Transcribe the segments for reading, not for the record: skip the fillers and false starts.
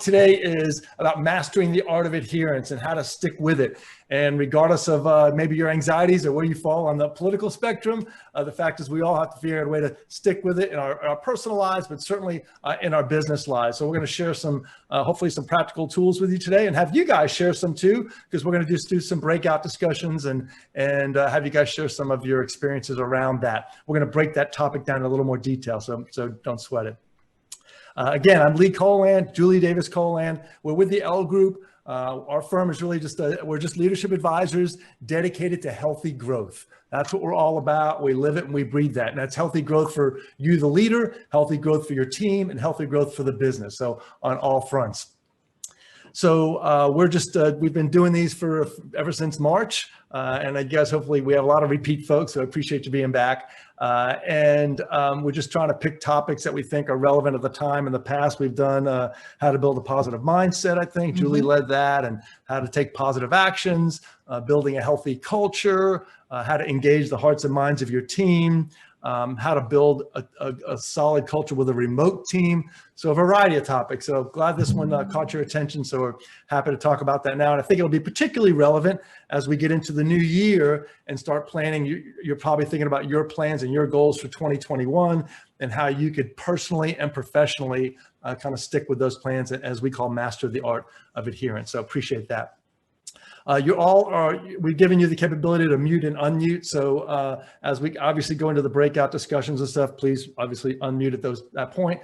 today is about mastering the art of adherence and how to stick with it. And regardless of maybe your anxieties or where you fall on the political spectrum, the fact is we all have to figure out a way to stick with it in our personal lives, but certainly in our business lives. So we're going to share some, hopefully some practical tools with you today, and have you guys share some too, because we're going to just do some breakout discussions and have you guys share some of your experiences around that. We're going to break that topic down in a little more detail, so don't sweat it. Again, I'm Lee Colan, Julie Davis-Colan. We're with the L Group. Our firm is really we're just leadership advisors dedicated to healthy growth. That's what we're all about. We live it and we breathe that. And that's healthy growth for you, the leader, healthy growth for your team, and healthy growth for the business. So on all fronts. So we've been doing these ever since March. And I guess hopefully we have a lot of repeat folks, so I appreciate you being back. We're just trying to pick topics that we think are relevant at the time. In the past, we've done how to build a positive mindset, I think. Julie led that, and how to take positive actions, building a healthy culture, how to engage the hearts and minds of your team, how to build a solid culture with a remote team. So a variety of topics. So glad this one caught your attention. So we're happy to talk about that now. And I think it'll be particularly relevant as we get into the new year and start planning. You're probably thinking about your plans and your goals for 2021 and how you could personally and professionally kind of stick with those plans, as we call master the art of adherence. So appreciate that. We've given you the capability to mute and unmute. So as we obviously go into the breakout discussions and stuff, please obviously unmute at that point.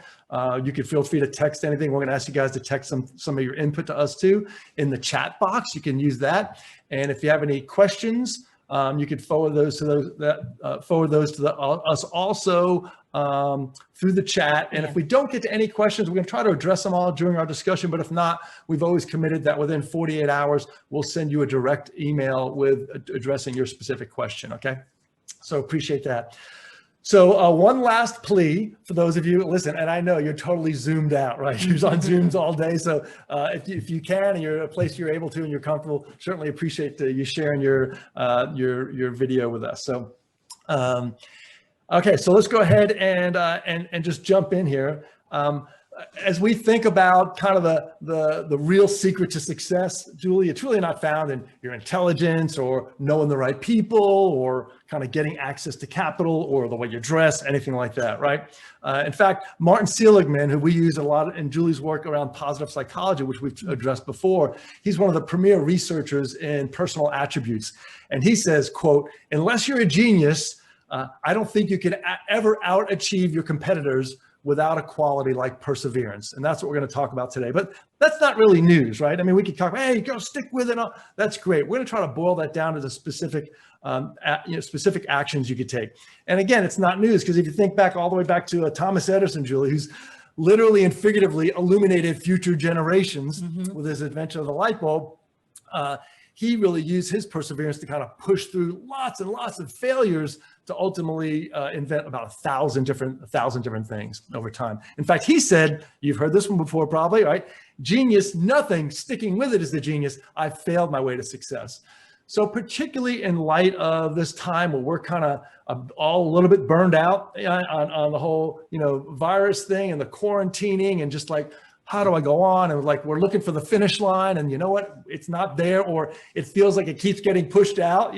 You can feel free to text anything. We're going to ask you guys to text some of your input to us too in the chat box. You can use that. And if you have any questions, you could forward those to us also through the chat. And if we don't get to any questions, we're going to try to address them all during our discussion. But if not, we've always committed that within 48 hours, we'll send you a direct email with addressing your specific question. Okay. So appreciate that. So one last plea for those of you, listen, and I know you're totally zoomed out, right? You're on Zooms all day. So if you can, and you're in a place you're able to and you're comfortable, certainly appreciate you sharing your video with us. So, okay, so let's go ahead and just jump in here. As we think about kind of the real secret to success, Julie, it's really not found in your intelligence or knowing the right people or kind of getting access to capital or the way you dress, anything like that, right? In fact, Martin Seligman, who we use a lot in Julie's work around positive psychology, which we've addressed before, he's one of the premier researchers in personal attributes. And he says, quote, "Unless you're a genius, I don't think you can ever out-achieve your competitors without a quality like perseverance." And that's what we're going to talk about today. But that's not really news, right? I mean, we could talk, hey, go stick with it. That's great. We're going to try to boil that down to the specific actions you could take. And again, it's not news, because if you think back all the way back to Thomas Edison, Julie, who's literally and figuratively illuminated future generations with his invention of the light bulb, he really used his perseverance to kind of push through lots and lots of failures to ultimately invent about 1,000 different things over time. In fact, he said, you've heard this one before probably, right? Genius, nothing, sticking with it is the genius. I failed my way to success. So particularly in light of this time where we're kind of all a little bit burned out on the whole, virus thing and the quarantining and just like, how do I go on? And like, we're looking for the finish line, and you know what? It's not there, or it feels like it keeps getting pushed out,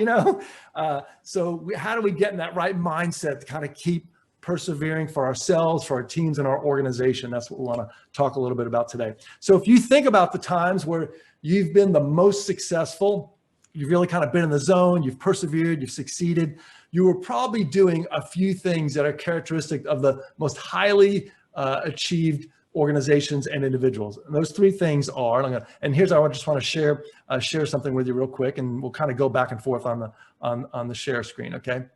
So how do we get in that right mindset to kind of keep persevering for ourselves, for our teams and our organization? That's what we want to talk a little bit about today. So if you think about the times where you've been the most successful, you've really kind of been in the zone, you've persevered, you've succeeded, you were probably doing a few things that are characteristic of the most highly achieved organizations and individuals. And those three things are, and here's how I just want to share something with you real quick, and we'll kind of go back and forth on the share screen, okay?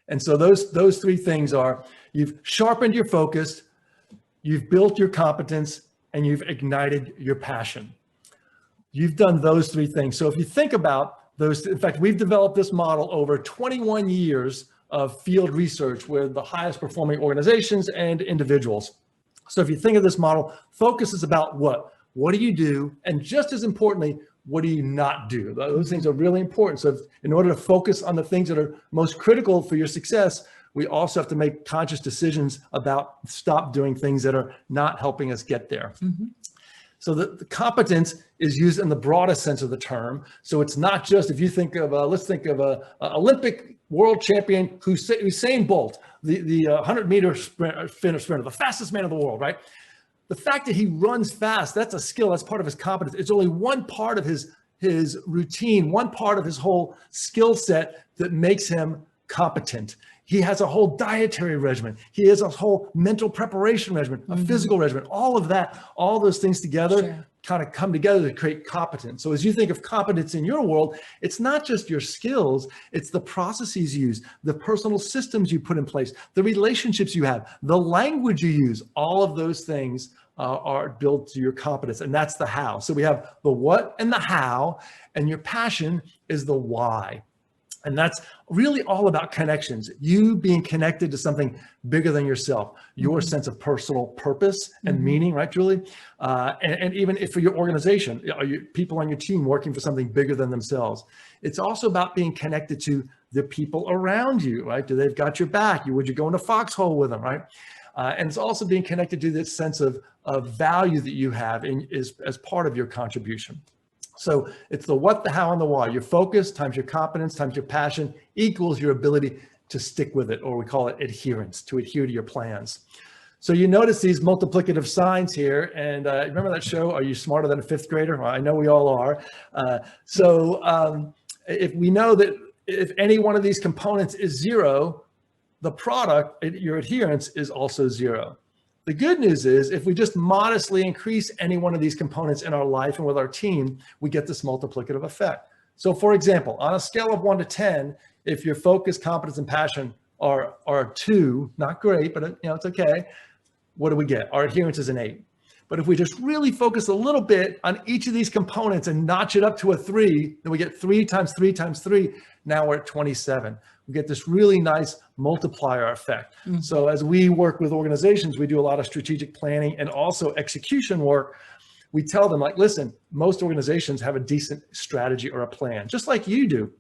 And so those three things are: you've sharpened your focus, you've built your competence, and you've ignited your passion. You've done those three things. So if you think about those, in fact, we've developed this model over 21 years of field research with the highest performing organizations and individuals. So if you think of this model, focus is about what do you do? And just as importantly, what do you not do? Those things are really important. So in order to focus on the things that are most critical for your success, we also have to make conscious decisions about stop doing things that are not helping us get there. So the competence is used in the broadest sense of the term. So it's not just, if you think of, let's think of a Olympic world champion Usain Bolt, the 100-meter sprinter, the fastest man in the world, right? The fact that he runs fast, that's a skill, that's part of his competence. It's only one part of his routine, one part of his whole skill set that makes him competent. He has a whole dietary regimen. He has a whole mental preparation regimen, a physical regimen, all of that, all those things together kind of come together to create competence. So as you think of competence in your world, it's not just your skills, it's the processes you use, the personal systems you put in place, the relationships you have, the language you use, all of those things are built to your competence, and that's the how. So we have the what and the how, and your passion is the why. And that's really all about connections, you being connected to something bigger than yourself, your sense of personal purpose and meaning, right, Julie? And even if for your organization, are you people on your team working for something bigger than themselves? It's also about being connected to the people around you, right? Do they've got your back? Would you go in a foxhole with them, right? And it's also being connected to this sense of value that you have as part of your contribution. So it's the what, the how, and the why. Your focus times your competence times your passion equals your ability to stick with it, or we call it adherence, to adhere to your plans. So you notice these multiplicative signs here, and remember that show, Are You Smarter Than a Fifth Grader? Well, I know we all are. If we know that if any one of these components is zero, the product, your adherence, is also zero. The good news is if we just modestly increase any one of these components in our life and with our team, we get this multiplicative effect. So for example, on a scale of 1 to 10, if your focus, competence, and passion are 2, not great, but it's okay, what do we get? Our adherence is an 8. But if we just really focus a little bit on each of these components and notch it up to a 3, then we get 3 times 3 times 3. Now we're at 27. We get this really nice multiplier effect. So as we work with organizations, we do a lot of strategic planning and also execution work. We tell them, like, listen, most organizations have a decent strategy or a plan, just like you do.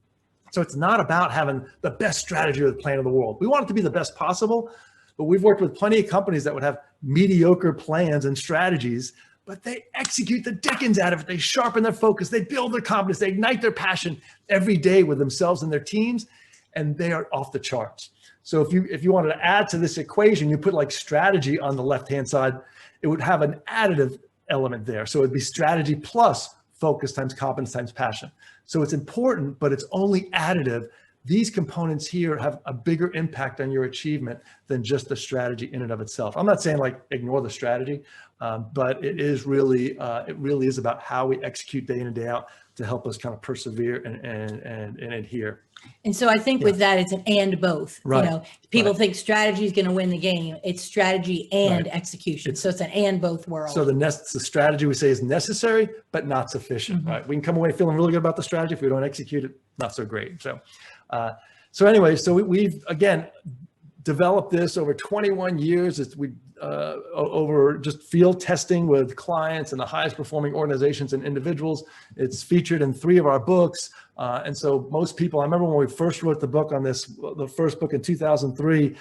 So it's not about having the best strategy or the plan in the world. We want it to be the best possible, but we've worked with plenty of companies that would have mediocre plans and strategies, but they execute the dickens out of it. They sharpen their focus, they build their confidence, they ignite their passion every day with themselves and their teams, and they are off the charts. So if you wanted to add to this equation, you put like strategy on the left-hand side, it would have an additive element there. So it'd be strategy plus focus times competence times passion. So it's important, but it's only additive. These components here have a bigger impact on your achievement than just the strategy in and of itself. I'm not saying like ignore the strategy, but it really is about how we execute day in and day out to help us kind of persevere and adhere. And so I think with that, it's an and both. Right. People think strategy is going to win the game. It's strategy and execution. So it's an and both world. So the strategy we say is necessary, but not sufficient. Right. We can come away feeling really good about the strategy. If we don't execute it, not so great. So anyway, so we've again developed this over 21 years. Over just field testing with clients and the highest performing organizations and individuals. It's featured in 3 of our books. And so most people, I remember when we first wrote the book on this, the first book in 2003,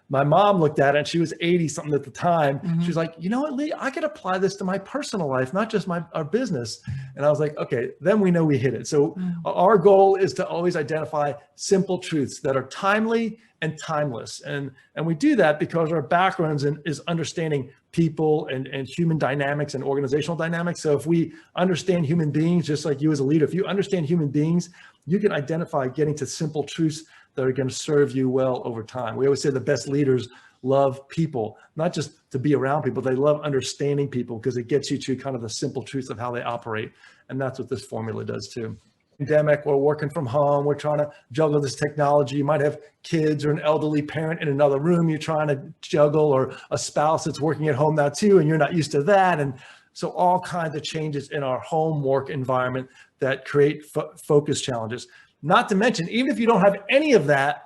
my mom looked at it and she was 80 something at the time. She was like, you know what, Lee, I could apply this to my personal life, not just our business. And I was like, okay, then we know we hit it. So our goal is to always identify simple truths that are timely and timeless. And we do that because our backgrounds is understanding people and human dynamics and organizational dynamics. So if we understand human beings, just like you as a leader, if you understand human beings, you can identify getting to simple truths that are going to serve you well over time. We always say the best leaders love people, not just to be around people, they love understanding people because it gets you to kind of the simple truths of how they operate. And that's what this formula does too. Pandemic, we're working from home, we're trying to juggle this technology. You might have kids or an elderly parent in another room you're trying to juggle, or a spouse that's working at home now too, and you're not used to that. And so all kinds of changes in our home work environment that create focus challenges. Not to mention, even if you don't have any of that,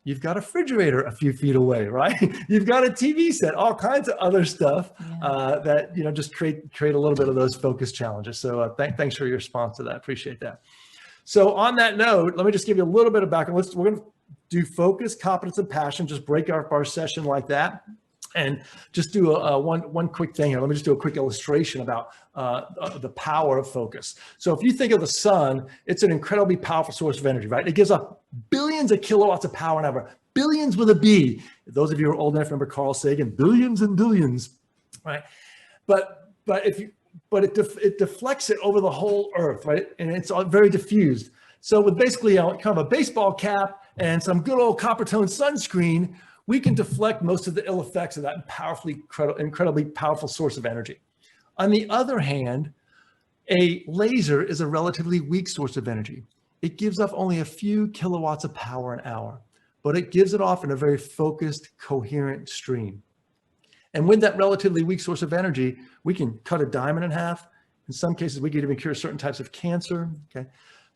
you've got a refrigerator a few feet away, right? You've got a TV set, all kinds of other stuff that just create a little bit of those focus challenges. So thanks for your response to that. Appreciate that. So on that note, let me just give you a little bit of background. We're going to do focus, competence, and passion. Just break up our session like that. And just do one quick thing here. Let me just do a quick illustration about the power of focus. So if you think of the sun, it's an incredibly powerful source of energy, right? It gives up billions of kilowatts of power an hour, billions with a B. Those of you who are old enough remember Carl Sagan, billions and billions, right? But it deflects it over the whole earth, right? And it's all very diffused. So with basically kind of a baseball cap and some good old copper tone sunscreen, we can deflect most of the ill effects of that incredibly powerful source of energy. On the other hand, a laser is a relatively weak source of energy. It gives off only a few kilowatts of power an hour, but it gives it off in a very focused, coherent stream. And with that relatively weak source of energy, we can cut a diamond in half. In some cases, we can even cure certain types of cancer, okay?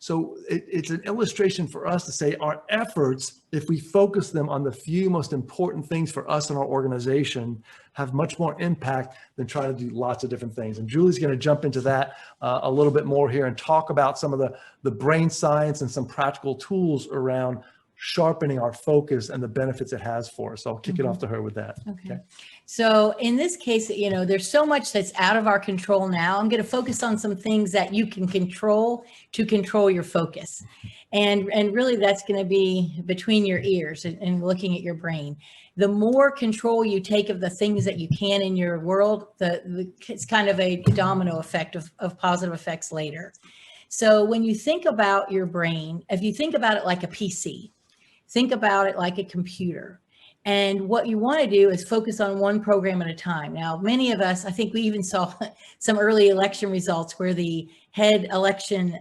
So it's an illustration for us to say our efforts, if we focus them on the few most important things for us and our organization, have much more impact than trying to do lots of different things. And Julie's going to jump into that a little bit more here and talk about some of the brain science and some practical tools around sharpening our focus and the benefits it has for us. So I'll kick it off to her with that. Okay. So in this case, there's so much that's out of our control now. I'm going to focus on some things that you can control to control your focus. And really that's going to be between your ears and looking at your brain. The more control you take of the things that you can in your world, it's kind of a domino effect of positive effects later. So when you think about your brain, if you think about it like a PC, think about it like a computer. And what you want to do is focus on one program at a time. Now, many of us, I think we even saw some early election results where the head election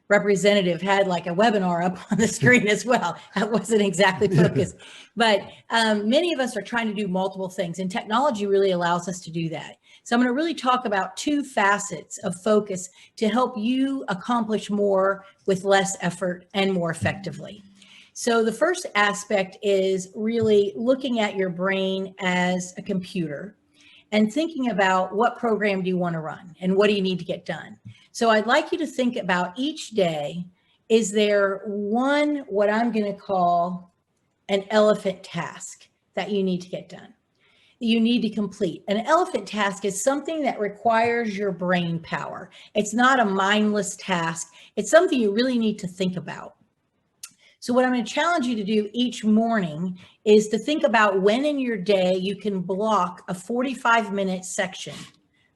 representative had like a webinar up on the screen as well. That wasn't exactly focused. But many of us are trying to do multiple things, and technology really allows us to do that. So I'm going to really talk about two facets of focus to help you accomplish more with less effort and more effectively. So the first aspect is really looking at your brain as a computer and thinking about what program do you want to run and what do you need to get done. So I'd like you to think about each day, is there one, what I'm going to call an elephant task that you need to get done, you need to complete. An elephant task is something that requires your brain power. It's not a mindless task. It's something you really need to think about. So what I'm going to challenge you to do each morning is to think about when in your day you can block a 45-minute section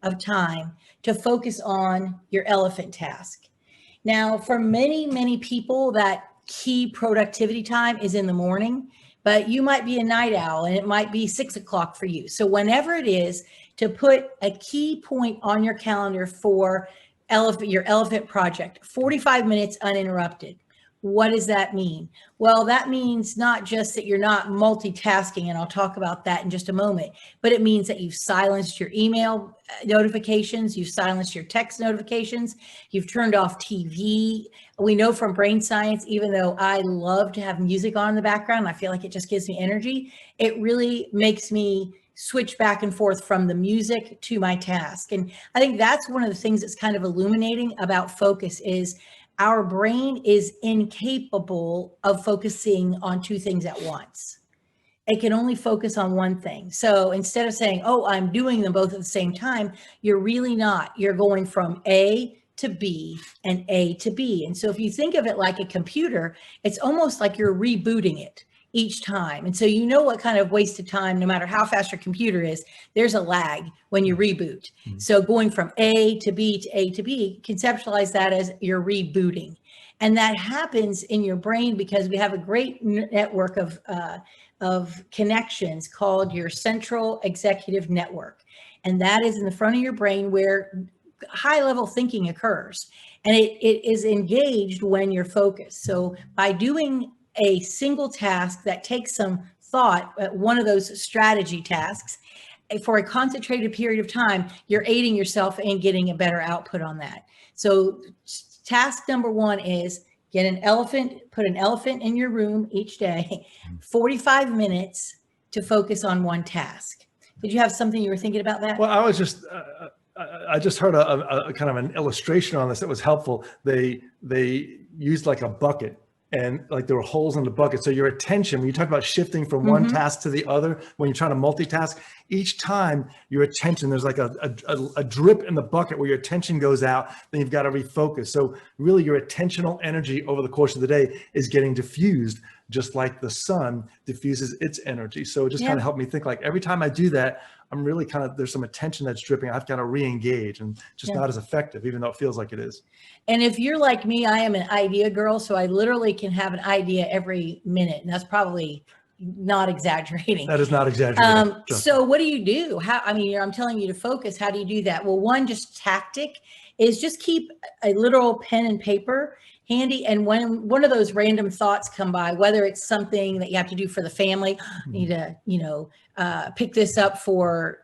of time to focus on your elephant task. Now, for many, many people, that key productivity time is in the morning, but you might be a night owl and it might be 6 o'clock for you. So whenever it is, to put a key point on your calendar for your elephant project, 45 minutes uninterrupted. What does that mean? Well, that means not just that you're not multitasking, and I'll talk about that in just a moment, but it means that you've silenced your email notifications, you've silenced your text notifications, you've turned off TV. We know from brain science, even though I love to have music on in the background, I feel like it just gives me energy, it really makes me switch back and forth from the music to my task. And I think that's one of the things that's kind of illuminating about focus is our brain is incapable of focusing on two things at once. It can only focus on one thing. So instead of saying, oh, I'm doing them both at the same time, you're really not. You're going from A to B and A to B. And so if you think of it like a computer, it's almost like you're rebooting it each time. And so you know what kind of wasted time, no matter how fast your computer is, there's a lag when you reboot. So going from A to B to A to B, conceptualize that as you're rebooting. And that happens in your brain because we have a great network of connections called your central executive network. And that is in the front of your brain where high level thinking occurs. And it is engaged when you're focused. So by doing a single task that takes some thought, one of those strategy tasks, for a concentrated period of time, you're aiding yourself in getting a better output on that. So task number one is put an elephant in your room each day, 45 minutes to focus on one task. Did you have something you were thinking about that? Well, I just heard a kind of an illustration on this that was helpful. They used like a bucket, and like there were holes in the bucket. So your attention, when you talk about shifting from one task to the other, when you're trying to multitask, each time your attention, there's like a drip in the bucket where your attention goes out, then you've got to refocus. So really your attentional energy over the course of the day is getting diffused, just like the sun diffuses its energy. So it just kind of helped me think, like every time I do that, I'm really kind of, there's some attention that's dripping. I've got to re-engage, and just not as effective, even though it feels like it is. And if you're like me, I am an idea girl. So I literally can have an idea every minute. And that's probably not exaggerating. That is not exaggerating. So what do you do? How, I mean, I'm telling you to focus. How do you do that? Well, one just tactic is just keep a literal pen and paper handy. And when one of those random thoughts come by, whether it's something that you have to do for the family, need to, pick this up for,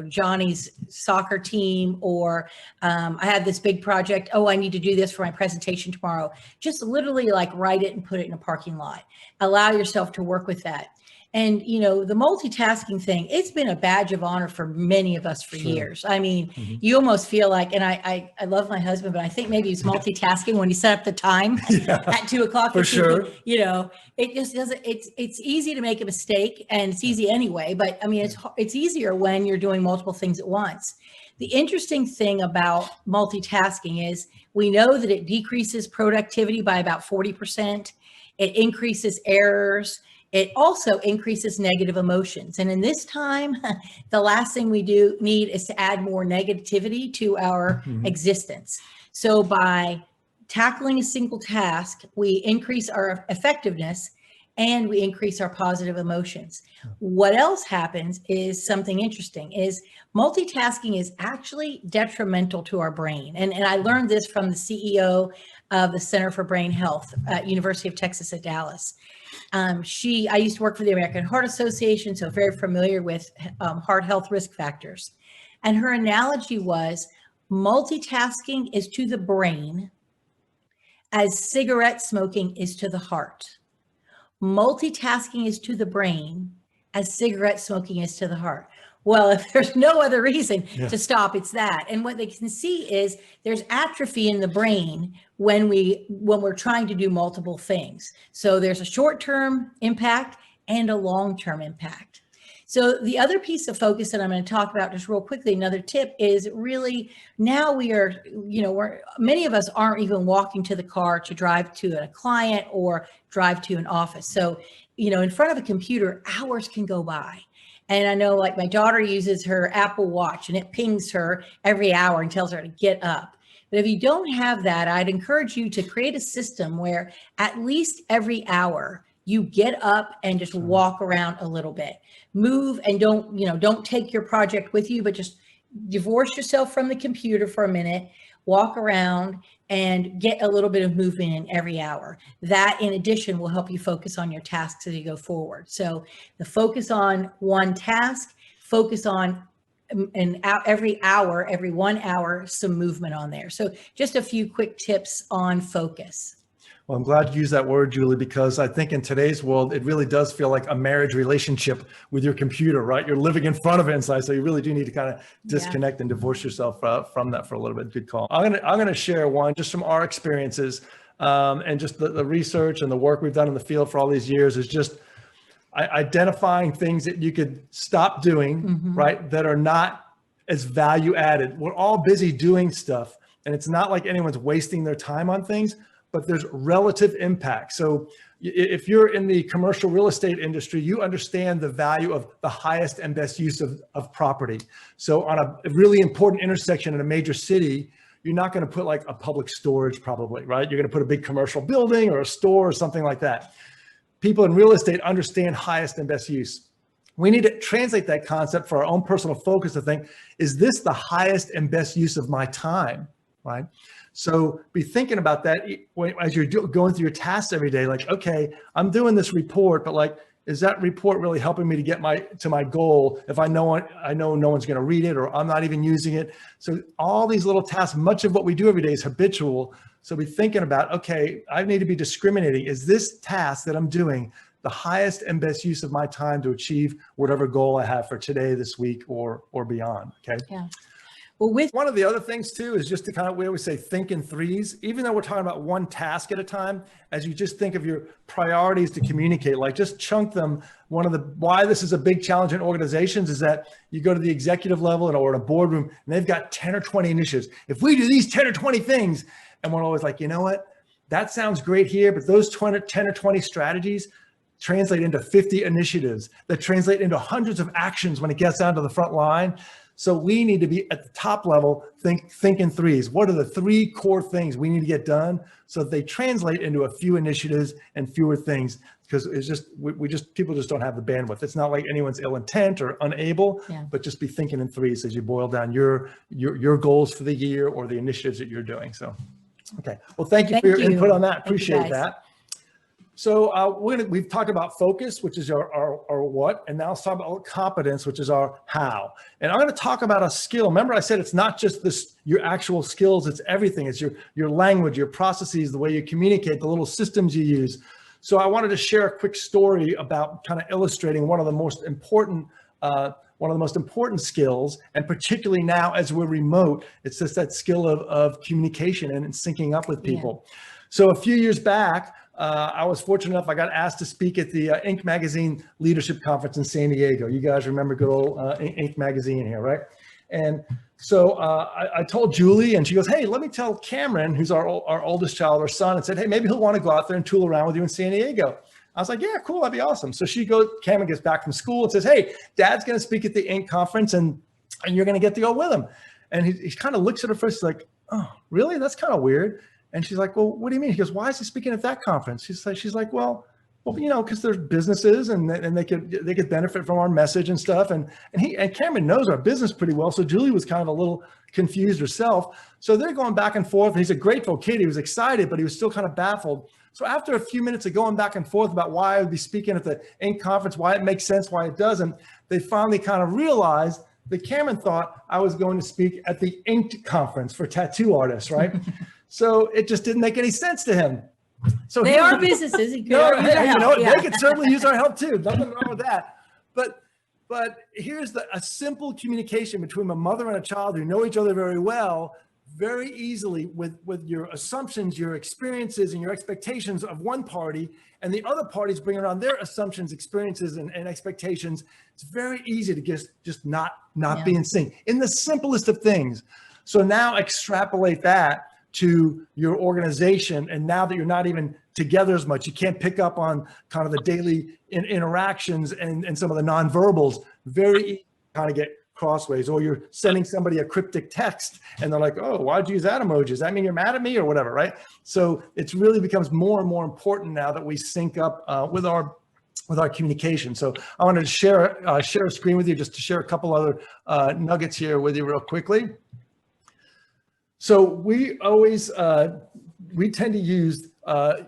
Johnny's soccer team, or I have this big project. Oh, I need to do this for my presentation tomorrow. Just literally like write it and put it in a parking lot. Allow yourself to work with that. And, the multitasking thing, it's been a badge of honor for many of us for years. I mean, you almost feel like, and I love my husband, but I think maybe he's multitasking when he set up the time at 2 o'clock. For sure. It just doesn't, it's easy to make a mistake, and it's easy anyway, but I mean, it's easier when you're doing multiple things at once. The interesting thing about multitasking is we know that it decreases productivity by about 40%. It increases errors. It also increases negative emotions. And in this time, the last thing we need is to add more negativity to our existence. So by tackling a single task, we increase our effectiveness and we increase our positive emotions. What else happens is something interesting, is multitasking is actually detrimental to our brain. And I learned this from the CEO of the Center for Brain Health at University of Texas at Dallas. I used to work for the American Heart Association, so very familiar with heart health risk factors. And her analogy was multitasking is to the brain as cigarette smoking is to the heart. Multitasking is to the brain as cigarette smoking is to the heart. Well, if there's no other reason to stop, it's that. And what they can see is there's atrophy in the brain when we're trying to do multiple things. So there's a short-term impact and a long-term impact. So the other piece of focus that I'm going to talk about just real quickly, another tip, is really now we are, many of us aren't even walking to the car to drive to a client or drive to an office. So, in front of a computer, hours can go by. And I know, like, my daughter uses her Apple Watch and it pings her every hour and tells her to get up. But if you don't have that, I'd encourage you to create a system where at least every hour you get up and just walk around a little bit, move, and don't take your project with you, but just divorce yourself from the computer for a minute, walk around and get a little bit of movement in every hour. That, in addition, will help you focus on your tasks as you go forward. So the focus on one task, focus on every 1 hour, some movement on there. So just a few quick tips on focus. Well, I'm glad you used that word, Julie, because I think in today's world, it really does feel like a marriage relationship with your computer, right? You're living in front of it inside. So you really do need to kind of disconnect and divorce yourself from that for a little bit. Good call. I'm going to share one just from our experiences and just the research and the work we've done in the field for all these years is just identifying things that you could stop doing, right? That are not as value added. We're all busy doing stuff, and it's not like anyone's wasting their time on things, but there's relative impact. So if you're in the commercial real estate industry, you understand the value of the highest and best use of property. So on a really important intersection in a major city, you're not going to put like a public storage probably, right? You're going to put a big commercial building or a store or something like that. People in real estate understand highest and best use. We need to translate that concept for our own personal focus to think, is this the highest and best use of my time, right? So be thinking about that as you're going through your tasks every day. Like, okay, I'm doing this report, but like, is that report really helping me to get to my goal? If I know no one's going to read it, or I'm not even using it. So all these little tasks, much of what we do every day is habitual. So be thinking about, okay, I need to be discriminating. Is this task that I'm doing the highest and best use of my time to achieve whatever goal I have for today, this week, or beyond? Okay. Yeah. Well, with One of the other things too is just to kind of, we always say think in threes, even though we're talking about one task at a time, as you just think of your priorities to communicate, like just chunk them. One of the, why this is a big challenge in organizations is that you go to the executive level or in a boardroom and they've got 10 or 20 initiatives. If we do these 10 or 20 things, and we're always like, you know what, that sounds great here, but those 10 or 20 strategies translate into 50 initiatives that translate into hundreds of actions when it gets down to the front line. So we need to be at the top level, think in threes. What are the 3 core things we need to get done so that they translate into a few initiatives and fewer things? Because it's just, people just don't have the bandwidth. It's not like anyone's ill intent or unable, but just be thinking in threes as you boil down your goals for the year or the initiatives that you're doing. So, okay. Well, thank you for your input on that. Appreciate that. So we've talked about focus, which is our what, and now let's talk about competence, which is our how. And I'm going to talk about a skill. Remember, I said it's not just your actual skills; it's everything. It's your language, your processes, the way you communicate, the little systems you use. So I wanted to share a quick story about kind of illustrating one of the most important skills, and particularly now as we're remote, it's just that skill of communication and syncing up with people. Yeah. So a few years back, I was fortunate enough, I got asked to speak at the Inc. Magazine Leadership Conference in San Diego. You guys remember good old Inc. Magazine here, right? And so I told Julie, and she goes, hey, let me tell Cameron, who's our oldest child, our son, and said, hey, maybe he'll want to go out there and tool around with you in San Diego. I was like, yeah, cool, that'd be awesome. So Cameron gets back from school and says, hey, Dad's going to speak at the Inc. conference, and you're going to get to go with him. And he kind of looks at her first, like, oh, really? That's kind of weird. And she's like, well, what do you mean? He goes, why is he speaking at that conference? She's like, well, you know, because there's businesses and they could benefit from our message and stuff. And Cameron knows our business pretty well. So Julie was kind of a little confused herself. So they're going back and forth. And he's a grateful kid. He was excited, but he was still kind of baffled. So after a few minutes of going back and forth about why I would be speaking at the Inc. conference, why it makes sense, why it doesn't, they finally kind of realized that Cameron thought I was going to speak at the Inc. conference for tattoo artists, right? So it just didn't make any sense to him. So they are businesses. They could certainly use our help too. Nothing wrong with that. But here's a simple communication between a mother and a child who know each other very well, very easily with your assumptions, your experiences, and your expectations of one party, and the other parties bring around their assumptions, experiences, and expectations. It's very easy to just not be in sync in the simplest of things. So now extrapolate that to your organization. And now that you're not even together as much, you can't pick up on kind of the daily interactions and some of the nonverbals. Very easy to kind of get crossways, or you're sending somebody a cryptic text and they're like, oh, why'd you use that emoji? Does that mean you're mad at me or whatever, right? So it's really becomes more and more important now that we sync up with our communication. So I wanted to share a screen with you just to share a couple other nuggets here with you real quickly. So we always, we tend to use a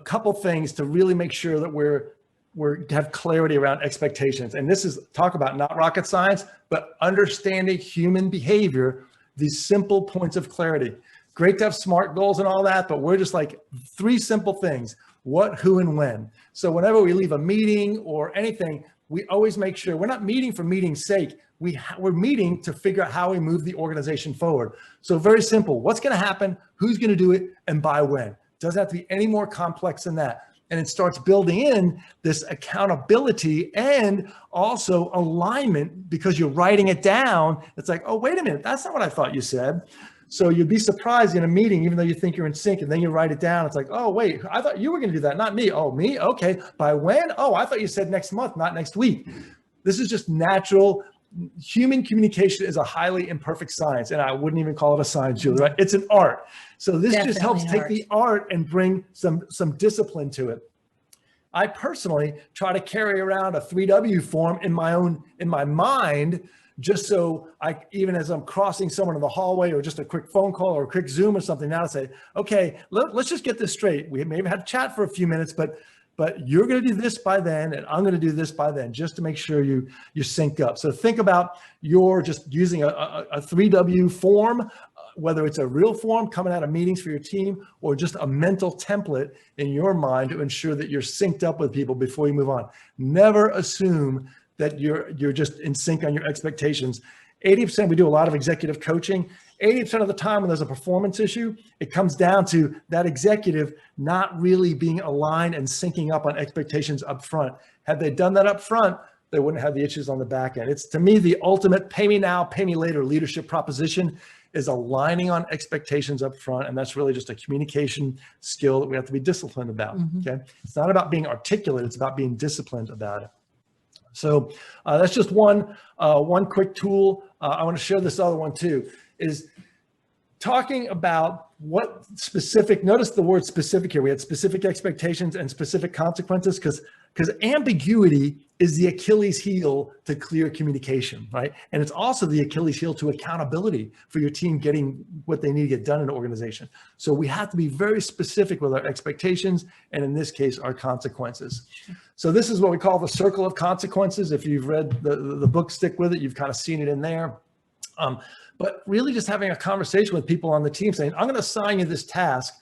couple things to really make sure that we have clarity around expectations. And this is, talk about not rocket science, but understanding human behavior, these simple points of clarity. Great to have SMART goals and all that, but we're just like 3 simple things: what, who, and when. So whenever we leave a meeting or anything, we always make sure we're not meeting for meeting's sake. We're meeting to figure out how we move the organization forward. So very simple: what's going to happen, who's going to do it, and by when. Doesn't have to be any more complex than that. And it starts building in this accountability and also alignment, because you're writing it down. It's like, oh, wait a minute, that's not what I thought you said. So you'd be surprised in a meeting, even though you think you're in sync, and then you write it down. It's like, oh, wait, I thought you were going to do that, not me. Oh, me? Okay. By when? Oh, I thought you said next month, not next week. This is just natural. Human communication is a highly imperfect science, and I wouldn't even call it a science, Julie, right? It's an art. So this just helps take the art and bring some discipline to it. I personally try to carry around a 3W form in my mind, just so even as I'm crossing someone in the hallway, or just a quick phone call or a quick Zoom or something, now to say, okay, let's just get this straight. We maybe had to chat for a few minutes, but you're going to do this by then, and I'm going to do this by then, just to make sure you sync up. So think about you're just using a 3W form, whether it's a real form coming out of meetings for your team, or just a mental template in your mind to ensure that you're synced up with people before you move on. Never assume that you're just in sync on your expectations. 80%, we do a lot of executive coaching. 80% of the time when there's a performance issue, it comes down to that executive not really being aligned and syncing up on expectations up front. Had they done that up front, they wouldn't have the issues on the back end. It's, to me, the ultimate pay me now, pay me later leadership proposition is aligning on expectations up front. And that's really just a communication skill that we have to be disciplined about. Okay. It's not about being articulate. It's about being disciplined about it. So that's just one quick tool. I want to share this other one too, is talking about what specific, notice the word specific here. We had specific expectations and specific consequences because ambiguity is the Achilles heel to clear communication, right? And it's also the Achilles heel to accountability for your team getting what they need to get done in an organization. So we have to be very specific with our expectations, and in this case, our consequences. So this is what we call the circle of consequences. If you've read the book, stick with it. You've kind of seen it in there. But really just having a conversation with people on the team saying, I'm going to assign you this task.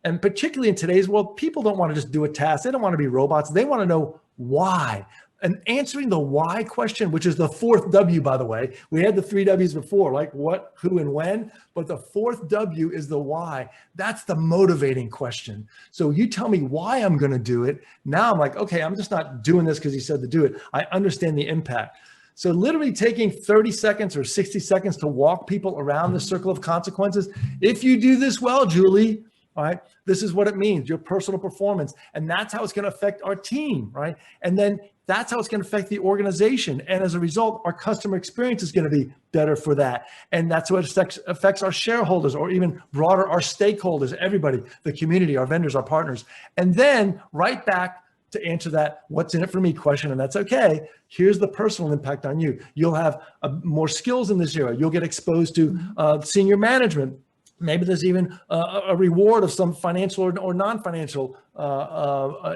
And particularly in today's world, people don't want to just do a task. They don't want to be robots. They want to know why. And answering the why question, which is the fourth W, by the way. We had the 3 W's before, like what, who, and when. But the fourth W is the why. That's the motivating question. So you tell me why I'm going to do it. Now I'm like, okay, I'm just not doing this because he said to do it. I understand the impact. So literally taking 30 seconds or 60 seconds to walk people around the circle of consequences. If you do this well, Julie, all right, this is what it means, your personal performance. And that's how it's going to affect our team, right? And then that's how it's going to affect the organization. And as a result, our customer experience is going to be better for that. And that's what affects our shareholders, or even broader, our stakeholders, everybody, the community, our vendors, our partners. And then right back to answer that what's in it for me question, and that's okay. Here's the personal impact on you. You'll have more skills in this area. You'll get exposed to senior management. Maybe there's even a reward of some financial or non-financial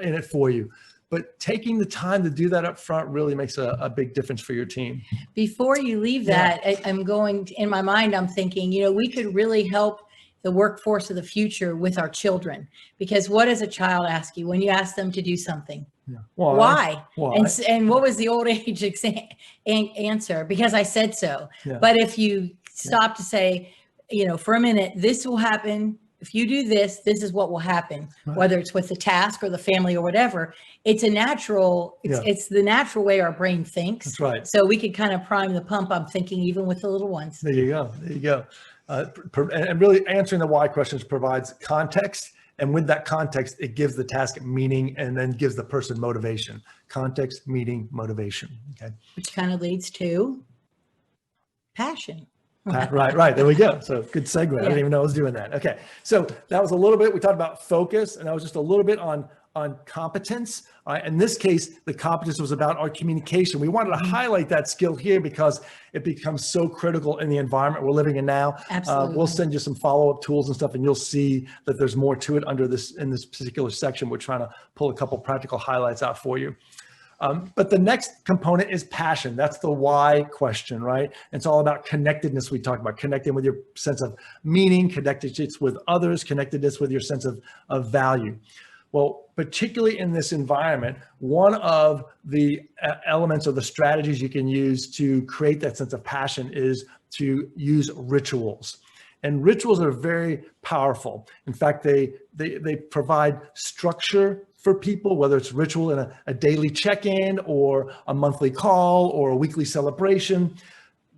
in it for you. But taking the time to do that up front really makes a big difference for your team. Before you leave that, I'm going, in my mind, I'm thinking, you know, we could really help the workforce of the future with our children. Because what does a child ask you when you ask them to do something? Yeah. Why? And what was the old age answer? Because I said so. Yeah. But if you stop to say, you know, for a minute, this will happen. If you do this, this is what will happen, whether it's with the task or the family or whatever. It's a natural, it's the natural way our brain thinks. That's right. So we could kind of prime the pump, I'm thinking, even with the little ones. There you go. There you go. And really answering the why questions provides context. And with that context, it gives the task meaning and then gives the person motivation. Context, meaning, motivation. Okay. Which kind of leads to passion. Right. There we go. So good segue. I didn't even know I was doing that. Okay. So that was a little bit, we talked about focus, and that was just a little bit on competence. In this case, the competence was about our communication. We wanted to highlight that skill here because it becomes so critical in the environment we're living in now. Absolutely. We'll send you some follow-up tools and stuff, and you'll see that there's more to it under this, in this particular section. We're trying to pull a couple practical highlights out for you. But the next component is passion. That's the why question, right? It's all about connectedness. We talked about connecting with your sense of meaning, connectedness with others, connectedness with your sense of value. Well, particularly in this environment, one of the elements or the strategies you can use to create that sense of passion is to use rituals. And rituals are very powerful. In fact, they provide structure for people, whether it's ritual in a daily check-in or a monthly call or a weekly celebration.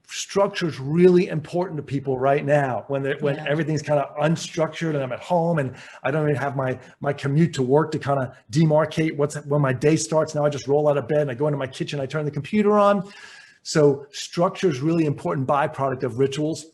Structure is really important to people right now when everything's kind of unstructured and I'm at home and I don't even have my commute to work to kind of demarcate when my day starts. Now I just roll out of bed and I go into my kitchen, I turn the computer on. So structure is really important byproduct of rituals.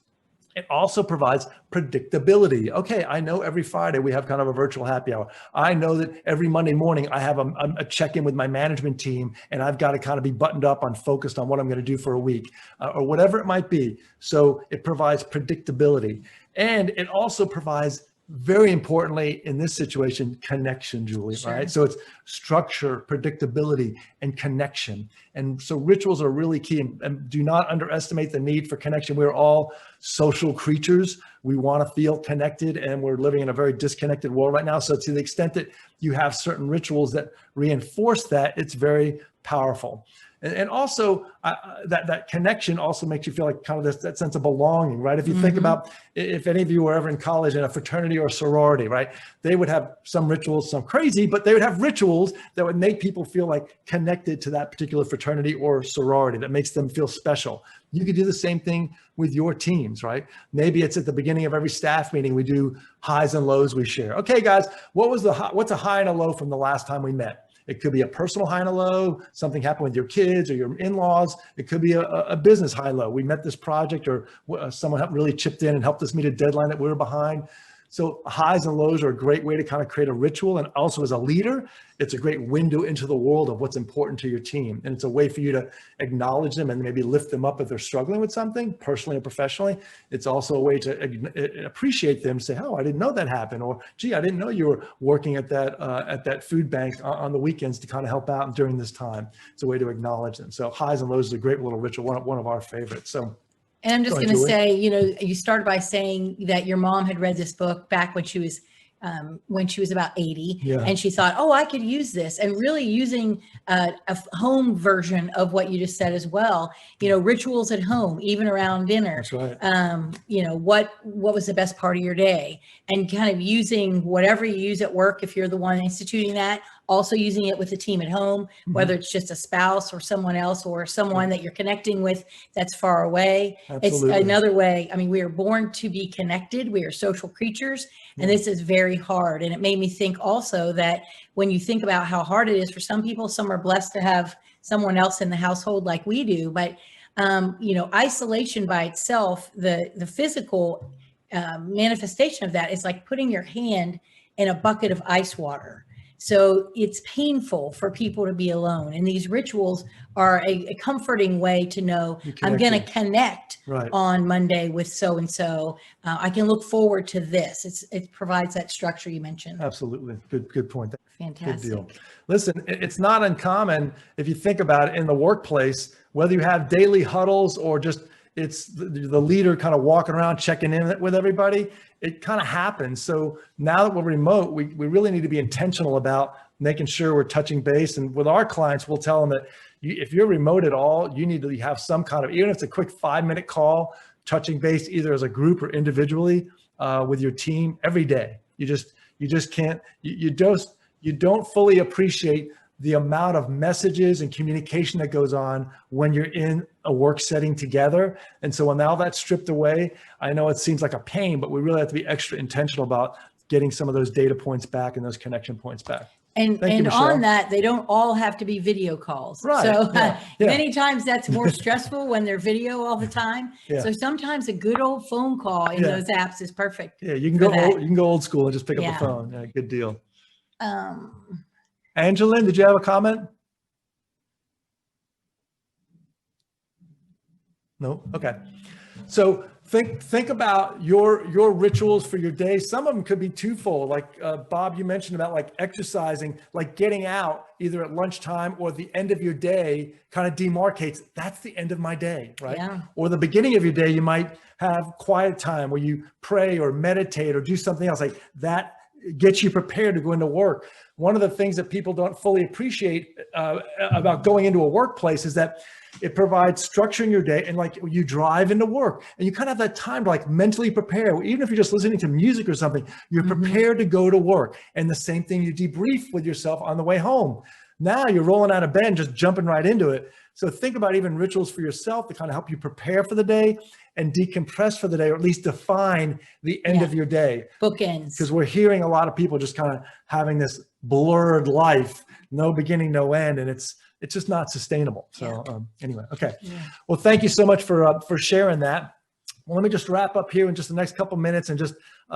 It also provides predictability. Okay, I know every Friday we have kind of a virtual happy hour. I know that every Monday morning I have a check-in with my management team and I've got to kind of be buttoned up on focused on what I'm going to do for a week or whatever it might be. So it provides predictability. And it also provides, very importantly in this situation, connection, Julie, right? So it's structure, predictability, and connection. And so rituals are really key, and do not underestimate the need for connection. We're all social creatures. We want to feel connected, and we're living in a very disconnected world right now. So to the extent that you have certain rituals that reinforce that, it's very powerful. And also that connection also makes you feel like kind of that sense of belonging, right? If you think about, if any of you were ever in college in a fraternity or sorority, right? They would have some rituals, some crazy, but they would have rituals that would make people feel like connected to that particular fraternity or sorority, that makes them feel special. You could do the same thing with your teams, right? Maybe it's at the beginning of every staff meeting, we do highs and lows we share. Okay, guys, what's a high and a low from the last time we met? It could be a personal high and a low, something happened with your kids or your in-laws. It could be a business high low. We met this project, or someone really chipped in and helped us meet a deadline that we were behind. So highs and lows are a great way to kind of create a ritual. And also as a leader, it's a great window into the world of what's important to your team. And it's a way for you to acknowledge them and maybe lift them up if they're struggling with something, personally or professionally. It's also a way to appreciate them, say, oh, I didn't know that happened. Or, gee, I didn't know you were working at that food bank on the weekends to kind of help out during this time. It's a way to acknowledge them. So highs and lows is a great little ritual, one of our favorites. So. And I'm just going to say, you started by saying that your mom had read this book back when she was about 80, and she thought, oh, I could use this, and really using a home version of what you just said as well. Rituals at home, even around dinner. That's right. What was the best part of your day, and kind of using whatever you use at work if you're the one instituting that. Also using it with the team at home, whether it's just a spouse or someone else or someone that you're connecting with that's far away. Absolutely. It's another way. I mean, we are born to be connected. We are social creatures, and this is very hard. And it made me think also that when you think about how hard it is for some people, some are blessed to have someone else in the household like we do. But, isolation by itself, the physical manifestation of that is like putting your hand in a bucket of ice water. So it's painful for people to be alone. And these rituals are a comforting way to know I'm going to connect on Monday with so-and-so. I can look forward to this. It provides that structure you mentioned. Absolutely. Good point. Fantastic. Good deal. Listen, it's not uncommon if you think about it in the workplace, whether you have daily huddles or just it's the leader kind of walking around checking in with everybody. It kind of happens. So now that we're remote, we really need to be intentional about making sure we're touching base. And with our clients, we'll tell them that if you're remote at all, you need to have some kind of, even if it's a quick 5-minute call, touching base either as a group or individually with your team every day. You just can't, you don't fully appreciate the amount of messages and communication that goes on when you're in a work setting together. And so when now that's stripped away, I know it seems like a pain, but we really have to be extra intentional about getting some of those data points back and those connection points back. And on that, they don't all have to be video calls. Right. So many times that's more stressful when they're video all the time. Yeah. So sometimes a good old phone call in those apps is perfect. Yeah, you can go old school and just pick up the phone. Yeah, good deal. Angeline, did you have a comment? No? Okay. So think about your rituals for your day. Some of them could be twofold. Like Bob, you mentioned about like exercising, like getting out either at lunchtime or the end of your day kind of demarcates, that's the end of my day, right? Yeah. Or the beginning of your day, you might have quiet time where you pray or meditate or do something else like that. Gets you prepared to go into work. One of the things that people don't fully appreciate about going into a workplace is that it provides structure in your day, and like you drive into work and you kind of have that time to like mentally prepare. Even if you're just listening to music or something, you're prepared to go to work. And the same thing, you debrief with yourself on the way home. Now you're rolling out of bed and just jumping right into it. So think about even rituals for yourself to kind of help you prepare for the day and decompress for the day, or at least define the end of your day. Bookends. Because we're hearing a lot of people just kind of having this blurred life, no beginning, no end, and it's just not sustainable. So anyway, okay. Yeah. Well, thank you so much for sharing that. Well, let me just wrap up here in just the next couple minutes, and just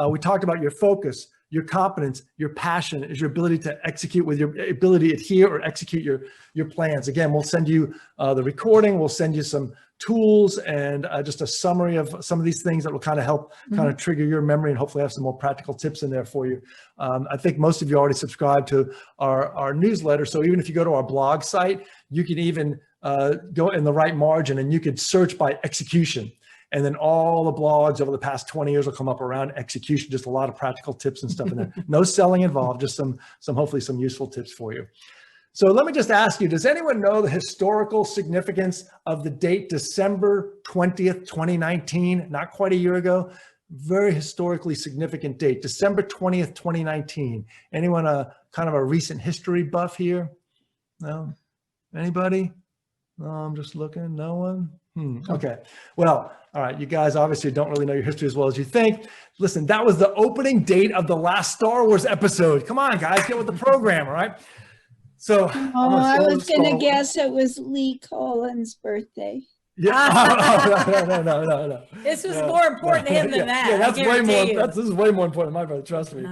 we talked about your focus, your competence, your passion is your ability to execute, with your ability to adhere or execute your plans. Again, we'll send you the recording. We'll send you some tools and just a summary of some of these things that will kind of help kind of trigger your memory and hopefully have some more practical tips in there for you. I think most of you already subscribe to our newsletter. So even if you go to our blog site, you can even go in the right margin and you could search by execution. And then all the blogs over the past 20 years will come up around execution, just a lot of practical tips and stuff in there. No selling involved, just some hopefully some useful tips for you. So let me just ask you, does anyone know the historical significance of the date December 20th, 2019? Not quite a year ago. Very historically significant date, December 20th, 2019. Anyone kind of a recent history buff here? No? Anybody? No, I'm just looking. No one? Okay. Well, all right. You guys obviously don't really know your history as well as you think. Listen, that was the opening date of the last Star Wars episode. Come on, guys, get with the program, all right? So I was going to guess it was Lee Colan's birthday. Yeah. No. This was more important to him than that. Yeah, that's way more. This is way more important than my brother. Trust me.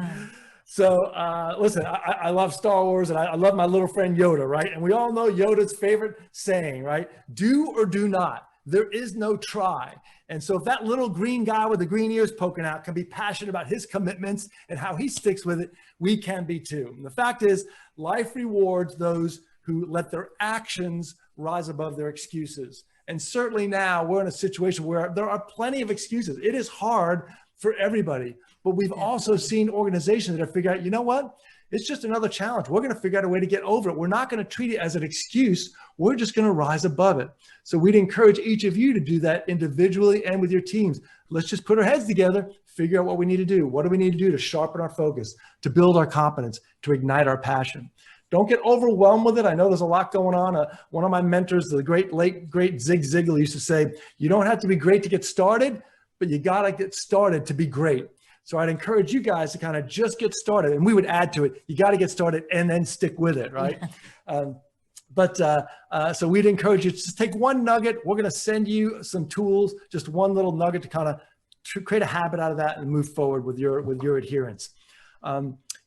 So listen, I love Star Wars and I love my little friend Yoda, right? And we all know Yoda's favorite saying, right? Do or do not. There is no try. And so if that little green guy with the green ears poking out can be passionate about his commitments and how he sticks with it, we can be too. And the fact is, life rewards those who let their actions rise above their excuses. And certainly now we're in a situation where there are plenty of excuses. It is hard for everybody, but we've also seen organizations that have figured out, you know what? It's just another challenge. We're going to figure out a way to get over it. We're not going to treat it as an excuse. We're just going to rise above it. So we'd encourage each of you to do that individually and with your teams. Let's just put our heads together, figure out what we need to do. What do we need to do to sharpen our focus, to build our competence, to ignite our passion? Don't get overwhelmed with it. I know there's a lot going on. One of my mentors, the late great Zig Ziglar, used to say, you don't have to be great to get started, but you got to get started to be great. So I'd encourage you guys to kind of just get started, and we would add to it. You got to get started and then stick with it, right? So we'd encourage you to just take one nugget. We're going to send you some tools, just one little nugget to kind of create a habit out of that and move forward with your adherence.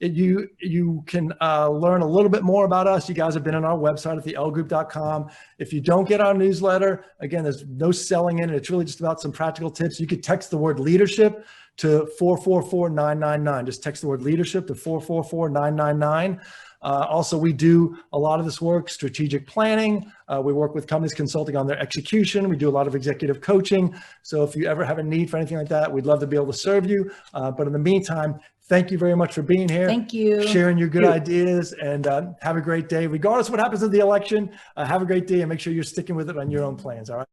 You can learn a little bit more about us. You guys have been on our website at thelgroup.com. If you don't get our newsletter, again, there's no selling in it. It's really just about some practical tips. You could text the word leadership to 444-999. Just text the word leadership to 444-999. Also, we do a lot of this work, strategic planning. We work with companies consulting on their execution. We do a lot of executive coaching. So if you ever have a need for anything like that, we'd love to be able to serve you. But in the meantime, thank you very much for being here. Thank you. Sharing your good ideas, and have a great day. Regardless of what happens in the election, have a great day and make sure you're sticking with it on your own plans. All right.